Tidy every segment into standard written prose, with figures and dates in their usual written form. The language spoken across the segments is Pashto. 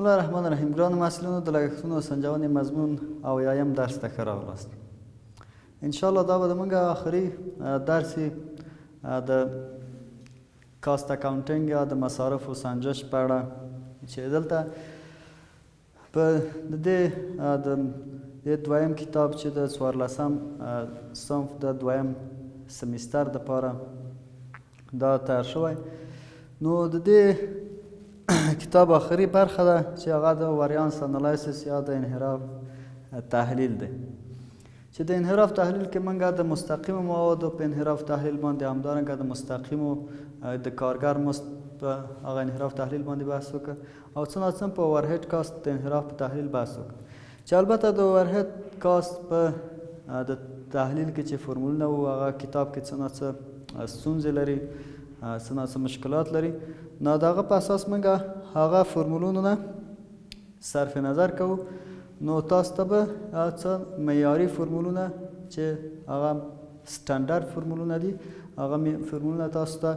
الله الرحمن الرحیم. ګرانو محصلینو، د لګښتونو سنجونې مضمون او یایم درس ته ښه راغلاست. انشاءالله دا به زموږ آخري درس د کاست اکاونټینګ یا د مصارفو سنجش په اړه چې دلته په د دویم کتاب چې د 14 صنف د دویم سمیستر دپاره دا تیار شوی. نو د دې کتاب آخري برخه ده چې هغه د وریانس انالیسیس یا د انحراف تحلیل دی، چې د انحراف تحلیل کې موږ د مستقیمو موادو په انحراف تحلیل باندې، همدارنګه د مستقیمو د کارګر مزد په هغه انحراف تحلیل باندې بحث وکړه او څه ناڅه په اوورهیډ کاست د انحراف په تحلیل بحث وکړه، چې البته د اوورهیډ کاست په د تحلیل کې چې فورمولونه وو هغه کتاب کې څه ناڅه ستونزې لري، څه ناڅه مشکلات لري. نو د هغه په اساس موږ هغه فورمولونو نه صرف نظر کوو. نو تاسو ته به څه معیاري فورمولونه چې هغه سټنډرډ فورمولونه دي، هغه فورمولونه تاسو ته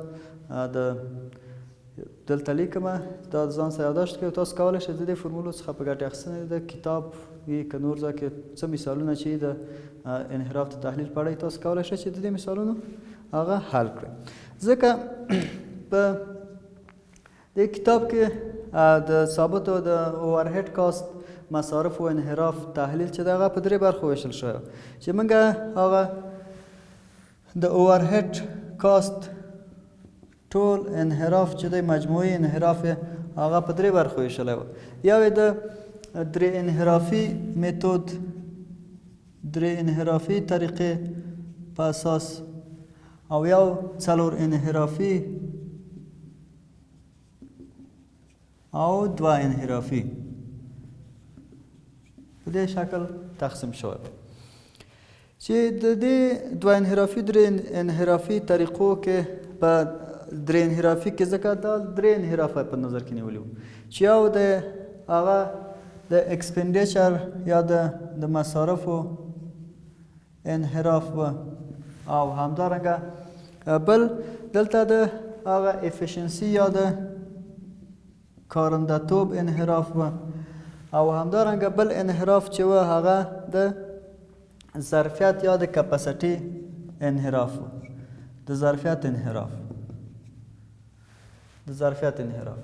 دلته لیکمه، دا ځان سره یادداشت کړئ. تاسو کولی شئ د دې فورمولو څخه په ګټې اخیستنې د کتاب وي که نور ځای کې څه مثالونه چې د انحراف د تحلیل په اړه تاسو کولی شئ چې د دې مثالونو هغه حل کړئ. ځکه په دې کتاب کې د ثابتو د اوورهیډ کاست مصارف و انحراف تحلیل چې د هغه په 3 برخو ویشل شوی، چې موږ هغه د اوورهیډ کاست ټول انحراف چې د مجموعي انحراف هغه په 3 برخو ویشلی و. یو یې د 3 انحرافي میتود، 3 انحرافي طریقې په اساس، او یو 4 انحرافي او 2 انحرافي په دې شکل تقسیم شوی، چې د دې 2 انحرافي 3 انحرافي طریقو کې په 3 انحرافي کې ځکه دا 3 انحراف په نظر کې نیولي وو، چې یو د هغه د ایکسپینډیچر یا د مصارفو انحراف و، او همدارنګه بل دلته د هغه افیشنسي یا د کارنده‌توب انحراف و، او همدارنګه بل انحراف چې و هغه د ظرفیت یا د کپاسټي انحراف و، د ظرفیت انحراف، د ظرفیت انحراف.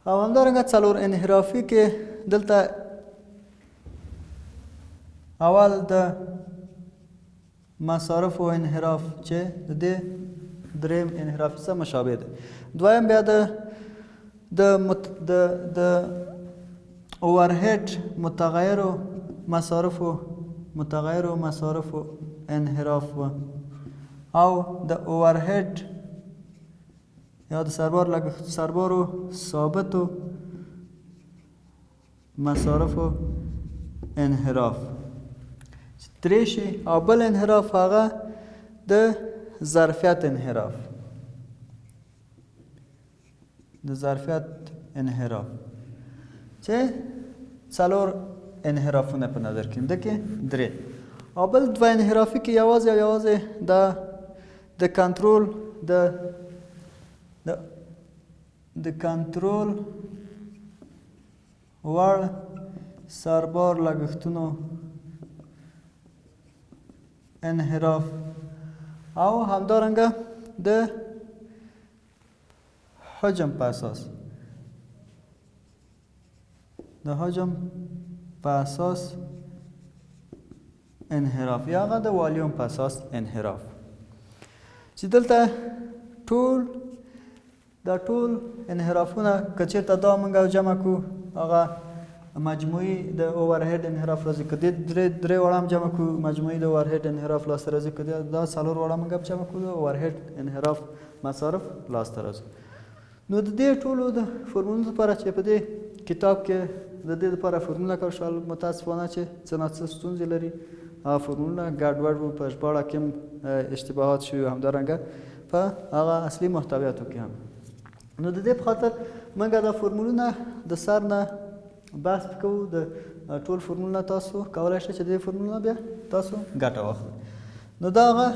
او همدارنګه 4 انحرافي کې دلته اول د مصارف و انحراف چې د دې 3 انحراف سره مشابه ده. دویم بیا د اوورهیډ متغیرو مصارفو انحراف و، او د اوورهیډ یا د سربارو ثابتو مصارفو انحراف درې شي، او بل انحراف هغه د ظرفیت انحراف، د ظرفیت انحراف چې 4 انحرافونه په نظر کې دي، 3. او بل 2 انحرافي کې یوازې د کنټرول د کنټرول وړ سربار لګښتونو انحراف، او همدارنګه د حجم په اساس، د حجم په اساس انحراف یا هغه د والیوم په اساس انحراف، چې دلته ټول انحرافونه که چېرته دا موږ جمع کړو هغه مجموعي د اوورهیډ انحراف راځي، که دې 3 وړه هم جمع کړو مجموعي د اوورهیډ انحراف لاسته راځي، که دا 4 وړه موږ جمع کړو د اوورهیډ انحراف مصارف لاسته راځي. نو د دې ټولو د فورمولونو لپاره چې په دې کتاب کې د دې لپاره فورموله کار شو، متاسفانه چې څه ناڅه ستونزې لري، هغه فورمولونه ګډوډ وو، په ژباړه کې هم اشتباهات شوي، همدارنګه په هغه اصلي محتویاتو کې هم. نو د دې په خاطر موږ دا فورمولونه د سر نه بحث کوو. د ټول فورمولونه تاسو کولی شئ چې د دې فورمولونه بیا تاسو ګټه واخلئ. نو دا هغه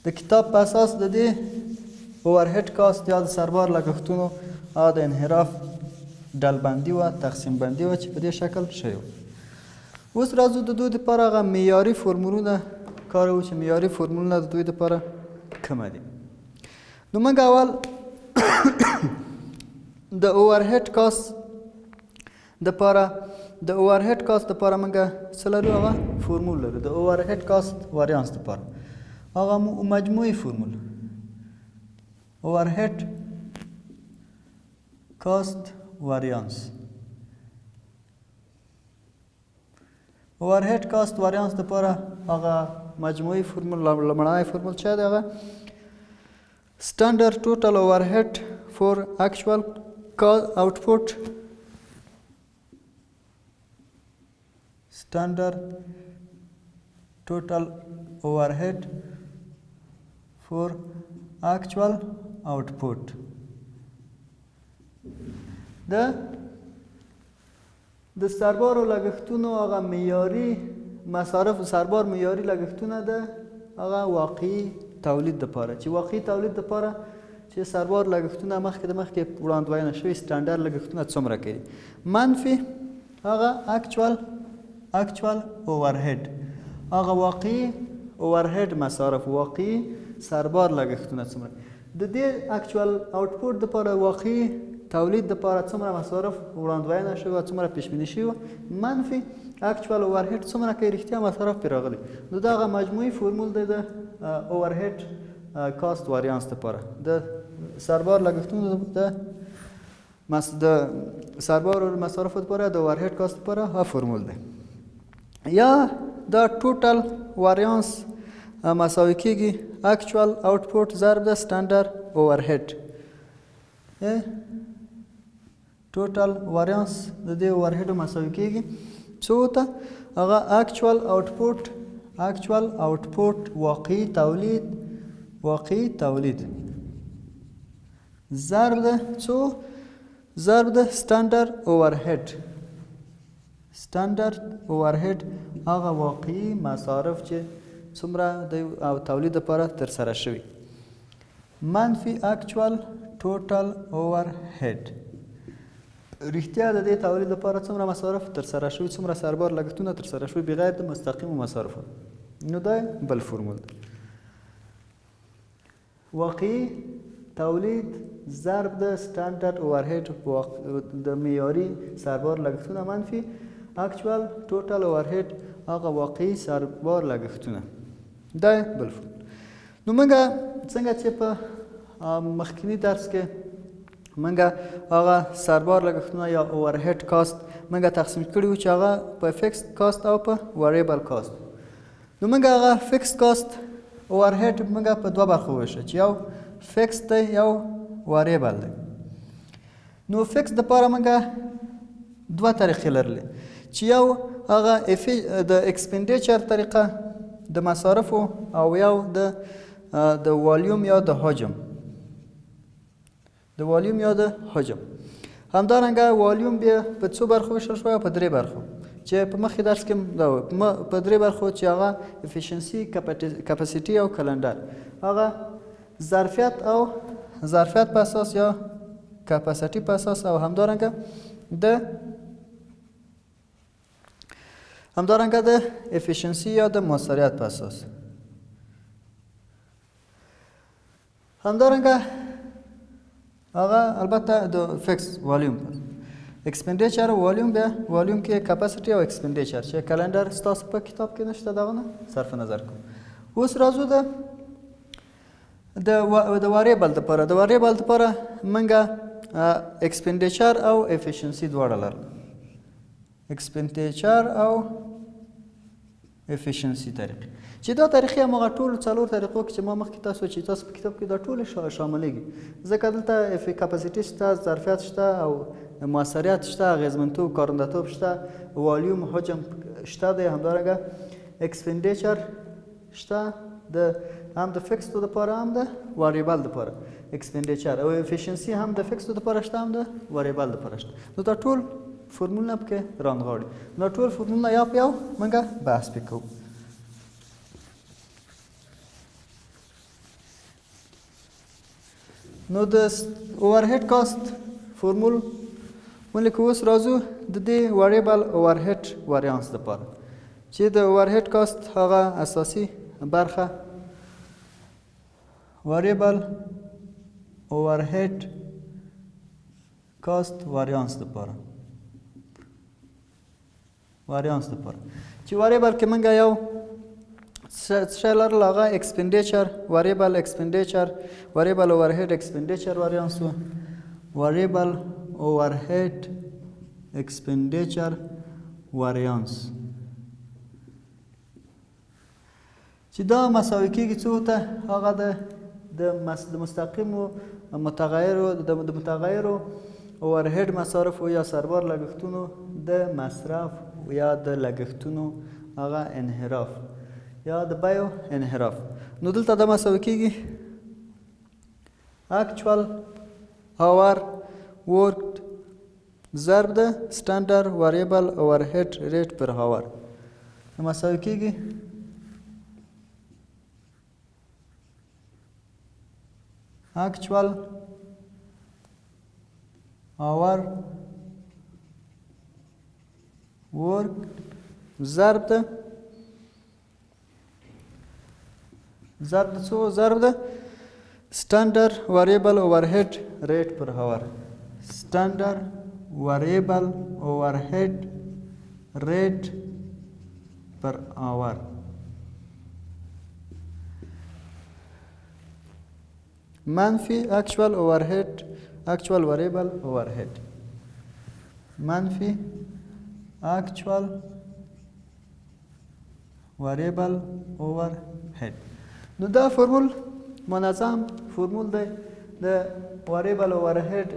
د کتاب په اساس د دې اوورهیډ کاست یا د سربار لګښتونو هغه د انحراف ډلبندي وه تقسیم بندي وه چې په دې شکل شوې وه. اوس راځو د دوی دپاره هغه معیاري فورمولونه کاروو چې معیاري فورمولونه د دوی دپاره کومه دي. نو موږ اول د اوورهیډ کاست دپاره موږ څه لرو؟ هغه فورمول لرو د اوورهیډ کاست واریانس دپاره. هغه مجموعي فورمول اوورهیډ کاست واریانس. اوورهیډ کاست واریانس دپاره هغه مجموعي فورمول لومړنی فورمول چې دی هغه standard total overhead for actual output standard total overhead for actual output. د سربارو لګښتونو هغه معیاري مصارف سربار معیاري لګښتونه د هغه واقعي تولید دپاره چې واقعي تولید دپاره چې سربار لګښتونه مخکې وړاندوینه شوي سټنډرډ لګښتونه څومره کوي منفي هغه اکچوال اوورهیډ هغه واقعي اوورهیډ مصارف واقعي سربار لګښتونه څومره د دې اکچوال آوټپوټ دپاره واقعي تولید دپاره څومره مصارف وړاندوینه شوي څومره پیشبیني شوي منفي اکچوال اوورهیډ څومره کوي رښتیا مصارف پرې راغلي. نو دغه مجموعي فورمول دی د اوورهیډ کاست واریانس دپاره د سربار لګښتونو د سربار مصارفو دپاره د اوورهیډ کاست دپاره ها فورمول دی. یا د ټوټل واریانس مساوي کېږي اکچوال آوټپوټ ضرب د سټنډرډ اوورهیډ. ټوټل واریانس د دې اوورهیډو مساوي کېږي څو ته؟ هغه اکچوال آوټپوټ واقعي تولید ضرب د څو؟ ضرب د سټنډرډ اوورهیډ هغه واقعي مصارف چې څومره د تولید لپاره ترسره شوي منفي اکچوال ټوټل اوورهیډ رښتیا د دې تولید لپاره څومره مصارف ترسره شوي څومره سربار لګښتونه ترسره شوي بغیر د مستقیمو مصارفو. نو دا بل فورمول دی واقعي تولید ضرب د سټنډرډ اوورهیډ د معیاري سربار لګښتونه منفي اکچوال ټوټل اوورهیډ هغه واقعي سربار لګښتونه دا بل فورمول. نو موږ څنګه چې په مخکینی درس کې موږ هغه سربار لګښتونه یا اوورهیډ کاست موږ تقسیم کړي وو چې هغه په فکس کاست او په وریبل کاست. نو موږ هغه فکس کاست اوورهیډ موږ په دوه برخو وویشو چې یو فکس دی یو وریبل دی. نو فکس دپاره موږ دوه طریقې لرلې چې یو هغه د ایکسپنډیچر طریقه د مصارفو او یو د والیوم یا د حجم همدارنګه والیوم بیا په څو برخو ویشل شوی په درې برخو چې په مخکې درس کې په درې برخو چې هغه افیشنسي کپاسیټي او کلنډر هغه ظرفیت په اساس یا کپاسیټي په اساس او همدارنګه د افیشنسي یا د موثریت په اساس. همدارنګه هغه البته د فکس والیوم ایکسپنډیچر او والیوم بیا والیوم کې کپاسیټي او ایکسپنډیچر چې کلندر ستاسو په کتاب کې نشته دغه نه صرف نظر کوم. اوس راځو د وریبل دپاره موږ ایکسپنډیچر او افیشنسي دواړه لرو. ایکسپنډیچر او افیشنسي طریقې چې دا طریقې هماغه ټولو څلور طریقو کې چې ما مخکې تاسو په کتاب کې دا ټولې شاملېږي ځکه دلته کپاسیټي شته ظرفیت شته او موثریت شته اغېزمنتوب کارندهتوب شته والیوم حجم شته دی همدارنګه ایکسپنډیچر شته هم د فکسډو دپاره هم د وریبل دپاره ایکسپنډیچر او افیشنسي هم د فکسډو دپاره شته هم د وریبل دپاره شته. نو دا ټول فورمولونه پکې رانغاړي. نو ټول فورمولونه یو په یو موږ بحث پې کوو. نو د اوورهیډ کاست فورمول ولیکو. اوس راځو د دې وریبل اوورهیډ وریانس لپاره چې د اوورهیډ کاست هغه اساسي برخه وریبل اوورهیډ کاست وریانس لپاره چې وریبل کې موږ یو څه لرل هغه ایکسپنډیچر وریبل ایکسپنډیچر وریبل اوورهیډ ایکسپنډیچر وریانس و وریبل اوورهیډ ایکسپنډیچر وریانس چې دا مساوي کېږي څو ته هغه د مستقیمو متغیرو اوورهیډ مصارفو یا سربار لګښتونو د مصرف یا د لګښتونو هغه انحراف یا د بیو انحراف. نو دلته دا مساوي کېږي اکچوال اور ورکډ ضرب د سټانډرډ وریبل اوورهیډ ریټ پر اور مساوي کېږي actual hour work ضرب ده standard variable overhead rate per hour standard variable overhead rate per hour منفی actual variable overhead منفی actual variable overhead. نو دا فرمول منظم فرمول دی د variable overhead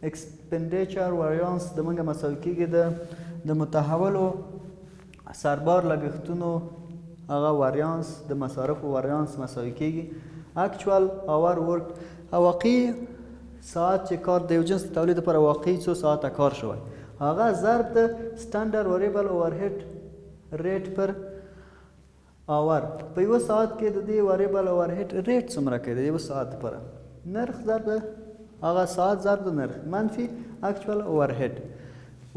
expenditure variance د موږ مساوي کېږي د متحولو سربار لګښتونو هغه variance د مصارفو variance مساوي کېږي actual hour work واقعي ساعت چې کار د یو جنس تولید لپاره واقعي څو ساعته کار شوی هغه ضرب د standard variable overhead rate پر اور په یو ساعت کې د دې variable overhead rate څومره کوي د یو ساعت لپاره نرخ ضرب هغه ساعت ضرب د نرخ منفي actual overhead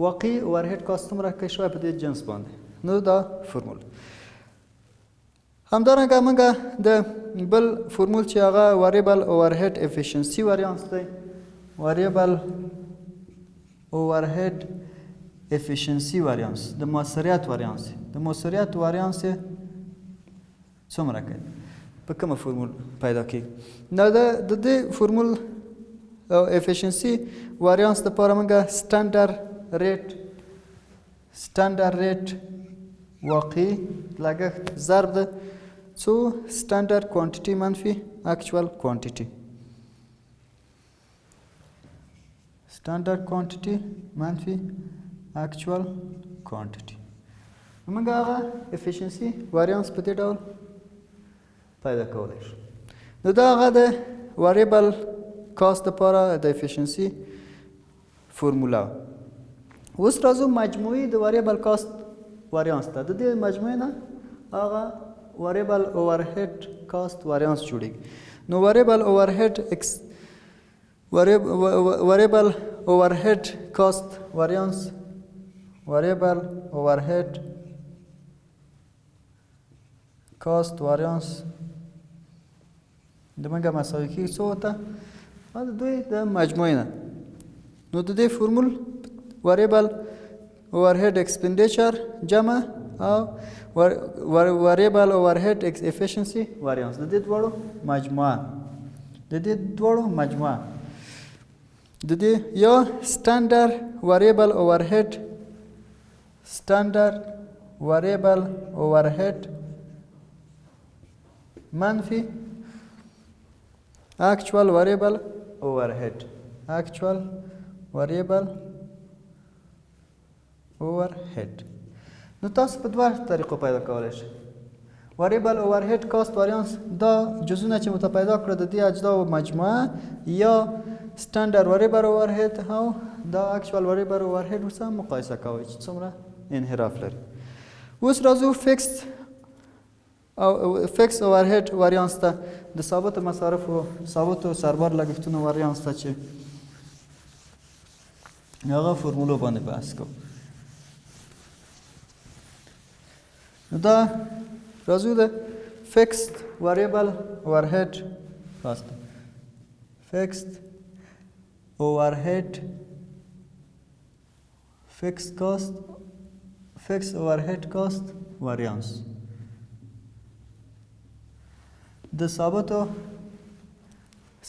واقعي overhead کاست څومره کوي شوی په دې جنس باندې. نو دا فرمول همدارنګه موږ د بل فرمول چې هغه variable overhead efficiency variance دی variable overhead efficiency variance د موثریت variance څومره کوي په کومه فرمول پیدا کیږي. نو د دې فرمول efficiency variance لپاره موږ standard rate واقعي لګښت ضرب د څو standard quantity منفي actual quantity standard quantity منفي actual quantity. موږ هغه efficiency variance په دې ډول پیدا کولی شو. نو دا هغه د variable cost لپاره د efficiency فرمولا. اوس راځو مجموعي د variable cost variance ته. د دې مجموعې نه هغه variable overhead cost variance جوړیږي. نو variable overhead cost variance د موږ مساوي کېږي څو ته د دوی د مجموعې نه. نو د دې فرمول variable overhead expenditure جمع او variable overhead efficiency variance د دې دواړو مجموعه د دې یو standard variable overhead منفي actual variable overhead نو تاسو په دوه طریقو پیدا کولی شئ. variable overhead cost variance دا جزونه چې مو پیدا کړه د دې اجزاو مجموعه یا standard variable overhead او دا actual variable overhead ورسره مقایسه کوئ چې څومره انحراف لري. اوس راځو فکس overhead variance ته د ثابت مصارفو ثابتو سربار لګښتونو variance ته چې هغه فورمولو باندې بحث کوو. نو دا راځو د فکسد وریبل اوورهیډ کاست. فکسد اوورهیډ فکسد کاست فکسد اوورهیډ کاست واریانس. د ثابتو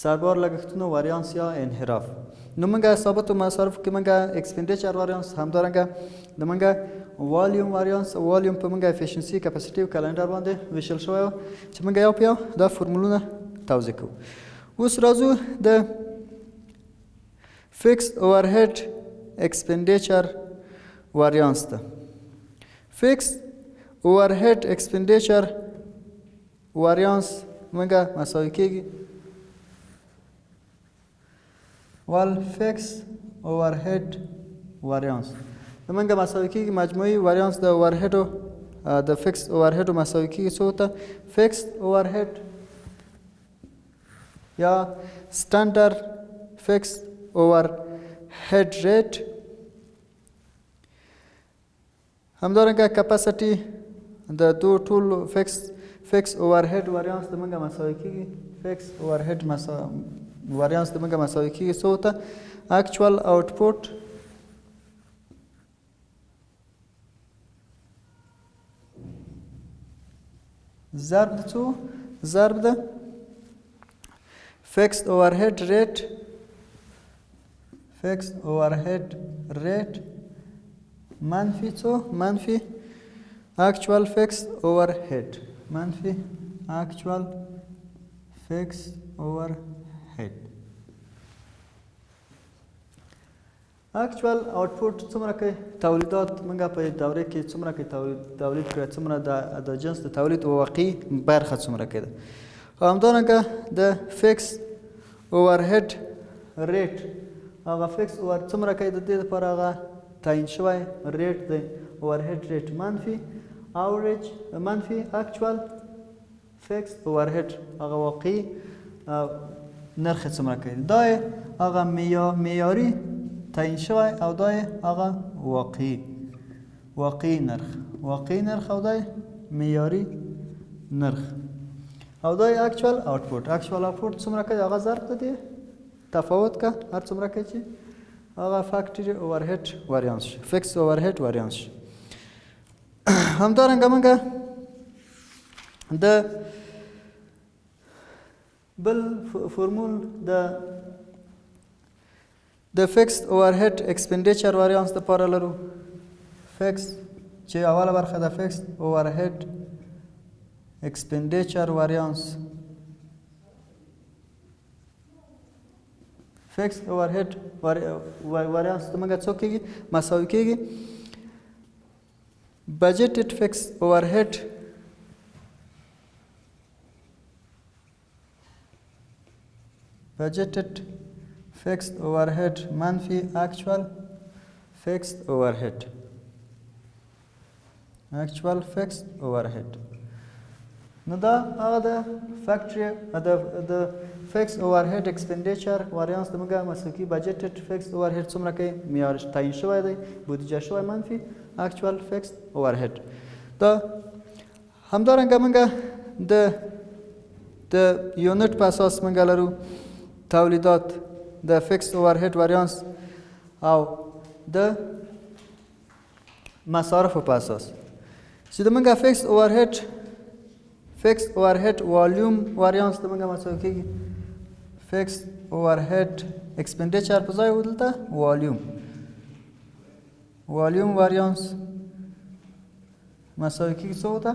سربار لګښتونو واریانس یا انحراف. نو موږ ثابتو مصارفو کې موږ ایکسپنډیچر واریانس، همدارنګه د موږ والیوم واریانس، والیوم په موږ افیشنسي کپاسټي او کلنډر باندې ویشل شوی و چې موږ یو په یو دا فورمولونه توضیح کوو. اوس راځو د فکسد اوورهیډ ایکسپنډیچر واریانس ته. فکسد اوورهیډ ایکسپنډیچر واریانس موږ مساوي کیږي وال فکس اوورهیډ واریانس. موږ مساوي کیږي مجموعي واریانس د اوورهیډو د فکس اوورهیډو مساوي کیږي څو ته؟ فکس اوورهیډ یا سټانډرډ فکس اوورهیډ ریټ، همدارنګه کپاسټي د دو ټولو فکس اوورهیډ واریانس د موږ مساوي کیږي فکس اوورهیډ واریانس د موږ مساوي کیږي څو ته؟ اکچوال آوټپوټ ضرب د څو؟ ضرب د فکس اوورهیډ ریټ فکس اوورهیډ ریټ منفي څو؟ منفي اکچوال فکس اوورهیډ منفي اکچوال فکس اوورهیډ. اکچوال آوټپوټ څومره کوي؟ تولیدات موږ په دوره کې څومره کوي تولید کړی، څومره د جنس د تولید واقعي برخه څومره کېده. همدارنګه د فکس اوورهیډ ریټ هغه فکس اوور څومره کوي د دې لپاره هغه تعیین شوی ریټ دی اوورهیډ ریټ منفي اوریج منفي اکچوال فکس اوورهیډ هغه واقعي نرخ څومره کوي. دا هغه معیاري تعیین شوی او دا هغه واقعي نرخ او دا معیاري نرخ او دا اکچوال آوټپوټ. اکچوال آوټپوټ څومره کوي؟ هغه ضرب دی تفاوت که هر څومره کوي چې هغه فیکټري اوورهیډ واریانس شي فکس اوورهیډ واریانس شي. همدارنګه موږ د بل فورمول د فکس اوورهیډ ایکسپنډیچر واریانس لپاره لرو. فکس چې اوله برخه د فکس اوورهیډ ایکسپنډیچر واریانس فکس اوورهیډ واریانس د موږ څو کېږي؟ مساوي کېږي بجټډ فکس اوورهیډ budgeted fixed overhead منفي actual fixed overhead نو دا هغه د فیکټري د فکس اوورهیډ ایکسپنډیچر واریانس د موږ مسلکي بجټډ فکس اوورهیډ څومره کوي؟ معیار تعیین شوی دی بودیجه شوی منفي اکچوال فکس اوورهیډ. دا همدارنګه موږ د یونټ په اساس موږ لرو تولیدات د فکس اوورهیډ واریانس او د مصارفو په اساس چې د موږ فکس اوورهیډ والیوم واریانس د موږ مساوي کېږي فکس اوورهیډ ایکسپنډیچر په ځای ودلته والیوم واریانس مساوي کېږي څو ته؟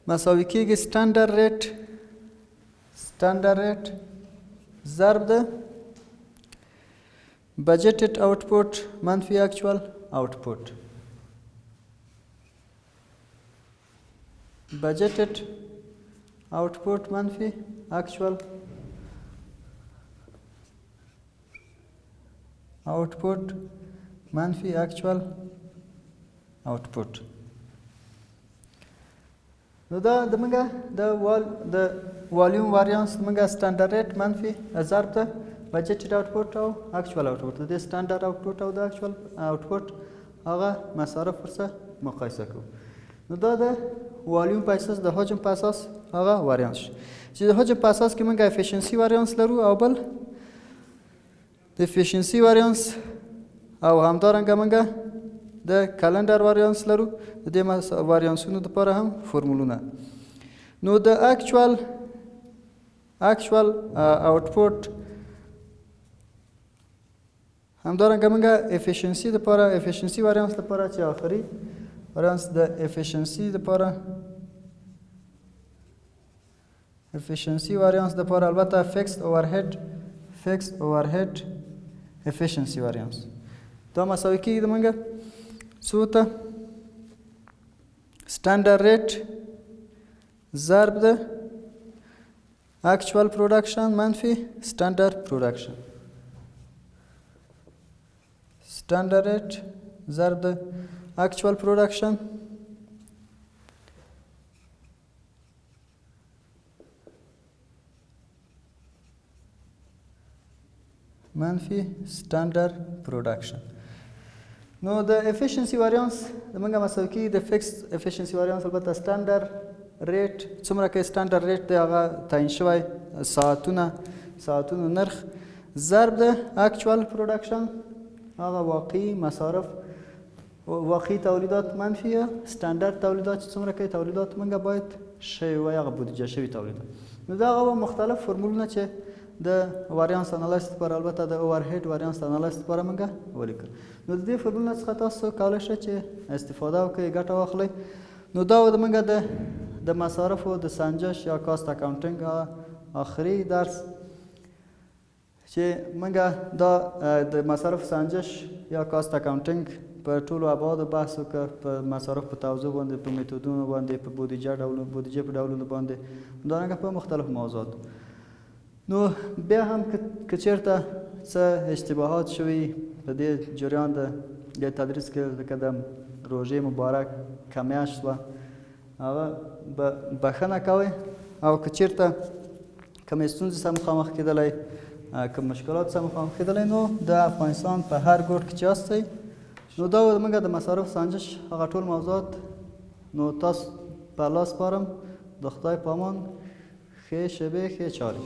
مساوي کېږي سټانډرډ ریټ ضرب د بجټډ آوټپوټ منفي اکچوال آوټپوټ. budgeted output منفي actual output منفي actual output. نو دا د موږ د والیوم واریانس موږ سټانډرډ ریټ منفي ضرب ته بجټډ آوټپوټ او اکچوال آوټپوټ د دې سټانډرډ آوټپوټ او د اکچوال آوټپوټ هغه مصارف ورسره مقایسه کوو. نو دا د والیوم په اساس د حجم په اساس هغه واریانس شي چې د حجم په اساس کې موږ افیشنسي واریانس لرو او بل د افیشنسي واریانس او همدارنګه موږ د کلندر واریانس لرو. د دې واریانسونو لپاره هم فورمولونه. نو د اکچوال آوټپوټ همدارنګه موږ افیشنسي لپاره افیشنسي واریانس لپاره چې آخري واریانس د افیشنسي لپاره البته فیکسډ اوورهیډ افیشنسي واریانس دا مساوي کېږي موږ څو ته سټانډرډ ریټ ضرب د اکچوال پروډکشن منفي سټانډرډ پروډکشن. سټانډرډ ریټ ضرب د اکچوال پروډکشن منفي سټانډرډ پروډکشن. نو د افیشنسي واریانس د موږ مساوي کېږي د فکس افیشنسي واریانس البته سټانډرډ ریټ څومره کې سټانډرډ ریټ دی هغه تعیین شوی ساعتونو نرخ ضرب د اکچوال پروډکشن هغه واقعي مصارف واقعي تولیدات منفي سټانډرډ تولیدات چې څومره کې تولیدات موږ باید شوي وای هغه بودیجه شوي تولیدات. نو دا هغه مختلف فرمولونه چې د واریانس انالیسس لپاره البته د اوورهیډ واریانس انالیسس لپاره موږ ولیکل. نو د دې فرمولونه څخه تاسو کولی شئ چې استفاده وکړئ ګټه واخلئ. نو دا و موږ د مصارفو د سنجش یا کاست اکاونټینګ آخري درس چې موږ دا د مصارف سنجش یا کاست اکاونټینګ په ټولو ابعادو بحث وکړ، په مصارف په توزیع باندې، په میتودونو باندې، په بودیجه په ډولونو باندې، همدارنګه په مختلفو موضوعاتو. نو بیا هم که چېرته څه اشتباهات شوي په دې جریان د تدریس کې لکه د روژې مبارک کمیاشت وه هغه بخښنه کوئ او که چېرته کومې ستونزې سره مخامخ کېدلی کوم مشکلات سره مخامخ کېدلی نو د افغانستان په هر ګوټ کې چې یاستئ نو دا موږ د مصارف سنجش هغه ټول موضوعات نو تاسو په لاس سپارم. د خدای په امان، ښې شېبې ښې چارې.